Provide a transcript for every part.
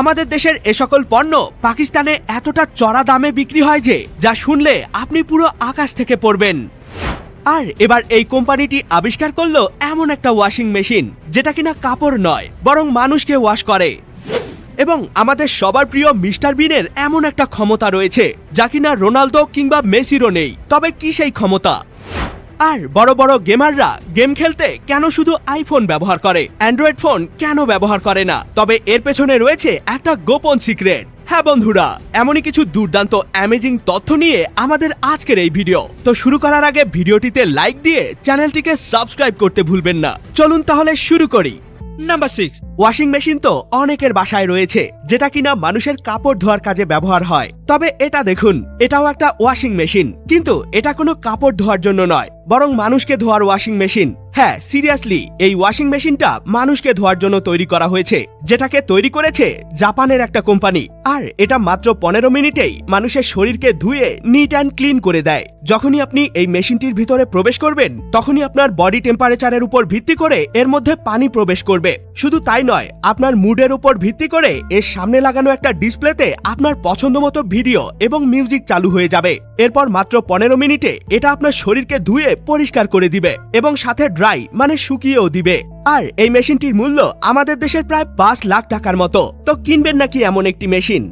আমাদের দেশের এ সকল পণ্য পাকিস্তানে এতটা চড়া দামে বিক্রি হয় যে যা শুনলে আপনি পুরো আকাশ থেকে পড়বেন। আর এবার এই কোম্পানিটি আবিষ্কার করলো এমন একটা ওয়াশিং মেশিন যেটা কিনা কাপড় নয় বরং মানুষকে ওয়াশ করে। এবং আমাদের সবার প্রিয় মিস্টার বিনের এমন একটা ক্ষমতা রয়েছে যা কিনা রোনালদো কিংবা মেসিরও নেই। তবে কি সেই ক্ষমতা? আর বড় বড় গেমাররা গেম খেলতে কেন শুধু আইফোন ব্যবহার করে, অ্যান্ড্রয়েড ফোন কেন ব্যবহার করে না? তবে এর পেছনে রয়েছে একটা গোপন সিক্রেট। হ্যাঁ বন্ধুরা, এমনই কিছু দুর্দান্ত অ্যামেজিং তথ্য নিয়ে আমাদের আজকের এই ভিডিও। তো শুরু করার আগে ভিডিওটিতে লাইক দিয়ে চ্যানেলটিকে সাবস্ক্রাইব করতে ভুলবেন না। চলুন তাহলে শুরু করি। নাম্বার 6, ওয়াশিং মেশিন তো অনেকের বাসায় রয়েছে যেটা কিনা মানুষের কাপড় ধোয়ার কাজে ব্যবহার হয়। তবে এটা দেখুন, এটাও একটা ওয়াশিং মেশিন, কিন্তু এটা কোনো কাপড় ধোয়ার জন্য নয় বরং মানুষকে ধোয়ার ওয়াশিং মেশিন। হ্যাঁ, সিরিয়াসলি, এই ওয়াশিং মেশিনটা মানুষকে ধোয়ার জন্য তৈরি করা হয়েছে, যেটাকে তৈরি করেছে জাপানের একটা কোম্পানি। আর এটা মাত্র 15 মিনিটেই মানুষের শরীরকে ধুয়ে নিট অ্যান্ড ক্লিন করে দেয়। যখনই আপনি এই মেশিনটির ভিতরে প্রবেশ করবেন তখনই আপনার বডি টেম্পারেচারের উপর ভিত্তি করে এর মধ্যে পানি প্রবেশ করবে। শুধু তাই নয়, আপনার মুডের উপর ভিত্তি করে এর সামনে লাগানো একটা ডিসপ্লেতে আপনার পছন্দ মতো ভিডিও এবং মিউজিক চালু হয়ে যাবে। এরপর মাত্র 15 মিনিটে এটা আপনার শরীরকে ধুয়ে পরিষ্কার করে দিবে এবং সাথে ড্রাই মানে শুকিয়েও দিবে। আর এই মেশিনটির মূল্য আমাদের দেশের প্রায় 5 লাখ টাকার মতো। তো কিনবেন নাকি এমন একটি মেশিন?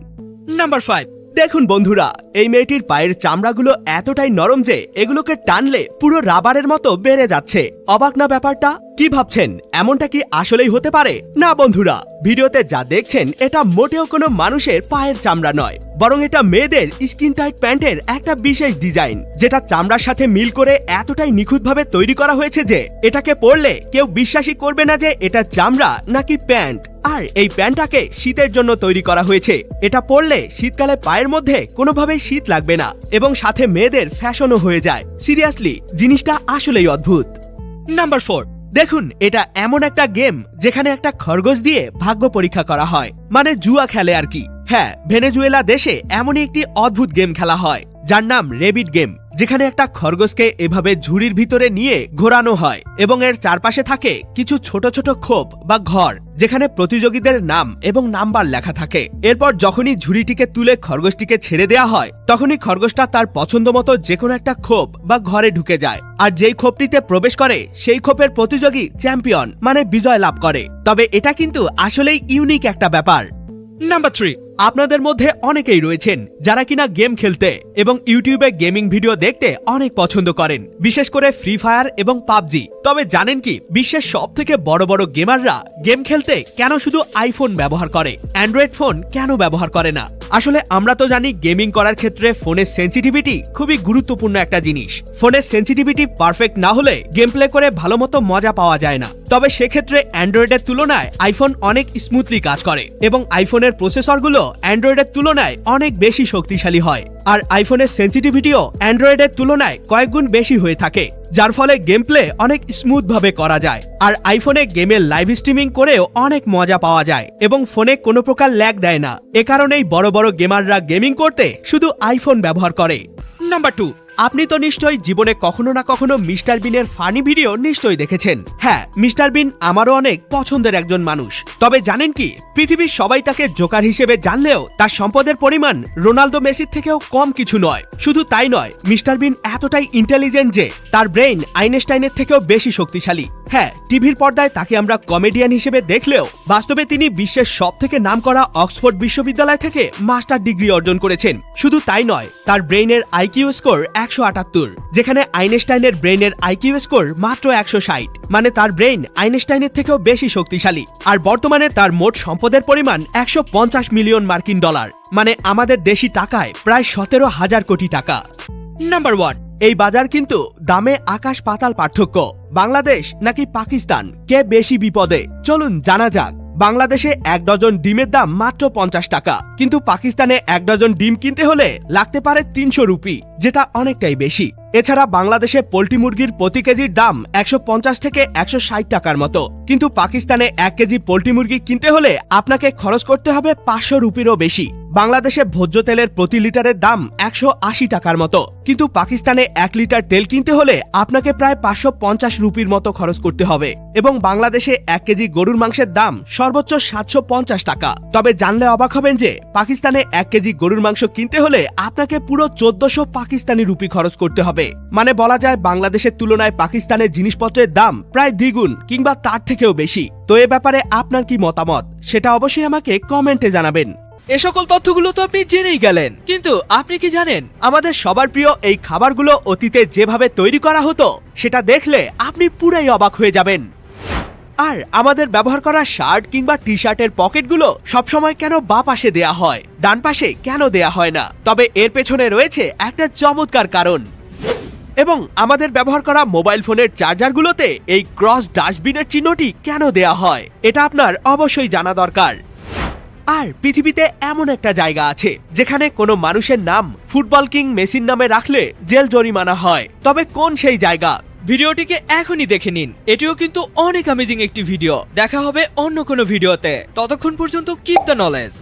নাম্বার 5, দেখুন বন্ধুরা, এই মেয়েটির পায়ের চামড়াগুলো এতটাই নরম যে এগুলোকে টানলে পুরো রাবারের মতো বেড়ে যাচ্ছে। অবাক না ব্যাপারটা? কি ভাবছেন, এমনটা কি আসলেই হতে পারে? না বন্ধুরা, ভিডিওতে যা দেখছেন এটা মোটেও কোনো মানুষের পায়ের চামড়া নয়, বরং এটা মেয়েদের স্কিন টাইট প্যান্টের একটা বিশেষ ডিজাইন, যেটা চামড়ার সাথে মিল করে এতটাই নিখুঁতভাবে তৈরি করা হয়েছে যে এটাকে পরলে কেউ বিশ্বাসই করবে না যে এটা চামড়া নাকি প্যান্ট। আর এই প্যান্টটাকে শীতের জন্য তৈরি করা হয়েছে। এটা পরলে শীতকালে পায়ের মধ্যে কোনোভাবেই শীত লাগবে না এবং সাথে মেয়েদের ফ্যাশনও হয়ে যায়। সিরিয়াসলি, জিনিসটা আসলেই অদ্ভুত। নাম্বার 4, দেখুন, এটা এমন একটা গেম যেখানে একটা খরগোশ দিয়ে ভাগ্য পরীক্ষা করা হয়, মানে জুয়া খেলে আর কি। হ্যাঁ, ভেনেজুয়েলা দেশে এমনই একটি অদ্ভুত গেম খেলা হয় যার নাম রেবিট গেম, যেখানে একটা খরগোশকে এভাবে ঝুড়ির ভিতরে নিয়ে ঘোরানো হয় এবং এর চারপাশে থাকে কিছু ছোট ছোট খোপ বা ঘর যেখানে প্রতিযোগীদের নাম এবং নাম্বার লেখা থাকে। এরপর যখনই ঝুড়িটিকে তুলে খরগোশটিকে ছেড়ে দেওয়া হয় তখনই খরগোশটা তার পছন্দ মতো যে কোনো একটা খোপ বা ঘরে ঢুকে যায়, আর যেই খোপটিতে প্রবেশ করে সেই খোপের প্রতিযোগী চ্যাম্পিয়ন মানে বিজয় লাভ করে। তবে এটা কিন্তু আসলেই ইউনিক একটা ব্যাপার। নাম্বার 3, আপনাদের মধ্যে অনেকেই রয়েছেন যারা কিনা গেম খেলতে এবং ইউটিউবে গেমিং ভিডিও দেখতে অনেক পছন্দ করেন, বিশেষ করে ফ্রি ফায়ার এবং পাবজি। তবে জানেন কি, বিশ্বের সব থেকে বড় বড় গেমাররা গেম খেলতে কেন শুধু আইফোন ব্যবহার করে, অ্যান্ড্রয়েড ফোন কেন ব্যবহার করে না? আসলে আমরা তো জানি গেমিং করার ক্ষেত্রে ফোনের সেন্সিটিভিটি খুবই গুরুত্বপূর্ণ একটা জিনিস। ফোনের সেন্সিটিভিটি পারফেক্ট না হলে গেম প্লে করে ভালো মতো মজা পাওয়া যায় না। তবে সেক্ষেত্রে অ্যান্ড্রয়েডের তুলনায় আইফোন অনেক স্মুথলি কাজ করে এবং আইফোনের প্রসেসরগুলো অ্যান্ড্রয়েডের তুলনায় অনেক বেশি শক্তিশালী হয়। আর আইফোনের সেন্সিটিভিটিও অ্যান্ড্রয়েডের তুলনায় কয়েক গুণ বেশি হয়ে থাকে, যার ফলে গেম প্লে অনেক স্মুথ ভাবে করা যায়। আর আইফোনে গেমের লাইভ স্ট্রিমিং করেও অনেক মজা পাওয়া যায় এবং ফোনে কোনো প্রকার ল্যাগ দেয় না। এ কারণেই বড় বড় গেমাররা গেমিং করতে শুধু আইফোন ব্যবহার করে। নাম্বার 2, আপনি তো নিশ্চয়ই জীবনে কখনো না কখনো মিস্টার বিনের ফানি ভিডিও নিশ্চয়ই দেখেছেন। হ্যাঁ, মিস্টার বিন আমারও অনেক পছন্দের একজন মানুষ। তবে জানেন কি, পৃথিবীর সবাই তাকে জোকার হিসেবে জানলেও তার সম্পদের পরিমাণ রোনালদো মেসির থেকেও কম কিছু নয়। শুধু তাই নয়, মিস্টার বিন এতটাই ইন্টেলিজেন্ট যে তার ব্রেইন আইনস্টাইনের থেকেও বেশি শক্তিশালী। হ্যাঁ, টিভির পর্দায় তাকে আমরা কমেডিয়ান হিসেবে দেখলেও বাস্তবে তিনি বিশ্বের সব থেকে নামকরা অক্সফোর্ড বিশ্ববিদ্যালয় থেকে মাস্টার ডিগ্রি অর্জন করেছেন। শুধু তাই নয়, তার ব্রেইনের আইকিউ স্কোর 178, যেখানে আইনস্টাইনের ব্রেইনের আইকিউ স্কোর মাত্র 160, মানে তার ব্রেইন আইনস্টাইনের থেকেও বেশি শক্তিশালী। আর বর্তমানে তার মোট সম্পদের পরিমাণ 150 মিলিয়ন মার্কিন ডলার, মানে আমাদের দেশি টাকায় প্রায় 17,000 কোটি টাকা। নাম্বার 1, এই বাজার কিন্তু দামে আকাশ পাতাল পার্থক্য। বাংলাদেশ নাকি পাকিস্তান, কে বেশি বিপদে? চলুন জানা যাক। বাংলাদেশে 1 ডজন ডিমের দাম মাত্র 50 টাকা, কিন্তু পাকিস্তানে 1 ডজন ডিম কিনতে হলে লাগতে পারে 300 রুপি, যেটা অনেকটাই বেশি। এছাড়া বাংলাদেশে পোল্ট্রি মুরগির প্রতি কেজির দাম 150 থেকে 160 টাকার মতো, কিন্তু পাকিস্তানে 1 কেজি পোল্ট্রি মুরগি কিনতে হলে আপনাকে খরচ করতে হবে 500 রুপিরও বেশি। বাংলাদেশে ভোজ্য তেলের প্রতি লিটারের দাম 180 টাকার মতো, কিন্তু পাকিস্তানে 1 লিটার তেল কিনতে হলে আপনাকে প্রায় 550 রুপির মতো খরচ করতে হবে এবং বাংলাদেশে 1 কেজি গরুর মাংসের দাম সর্বোচ্চ 750 টাকা। তবে জানলে অবাক হবেন যে পাকিস্তানে 1 কেজি গরুর মাংস কিনতে হলে আপনাকে পুরো 1400 পাকিস্তানি রুপি খরচ করতে হবে। মানে বলা যায় বাংলাদেশের তুলনায় পাকিস্তানের জিনিসপত্রের দাম প্রায় দ্বিগুণ কিংবা তার থেকেও বেশি। তো এ ব্যাপারে আপনার কি মতামত সেটা অবশ্যই আমাকে কমেন্টে জানাবেন। এ সকল তথ্যগুলো তো আপনি জেনেই গেলেন, কিন্তু আপনি কি জানেন আমাদের সবার প্রিয় এই খাবারগুলো অতীতে যেভাবে তৈরি করা হতো সেটা দেখলে আপনি পুরাই অবাক হয়ে যাবেন। আর আমাদের ব্যবহার করা শার্ট কিংবা টি শার্টের পকেটগুলো সবসময় কেন বাঁ পাশে দেয়া হয়, ডান পাশে কেন দেয়া হয় না? তবে এর পেছনে রয়েছে একটা চমৎকার কারণ। এবং আমাদের ব্যবহার করা মোবাইল ফোনের চার্জারগুলোতে এই ক্রস ডাস্টবিনের চিহ্নটি কেন দেয়া হয় এটা আপনার অবশ্যই জানা দরকার। আর পৃথিবীতে এমন একটা জায়গা আছে যেখানে কোনো মানুষের নাম ফুটবল কিং মেসির নামে রাখলে জেল জরিমানা হয়। তবে কোন সেই জায়গা? ভিডিওটিকে এখনই দেখে নিন। এটিও কিন্তু অনেক অ্যামেজিং একটি ভিডিও। দেখা হবে অন্য কোনো ভিডিওতে। ততক্ষণ পর্যন্ত কিপ দ্য নলেজ।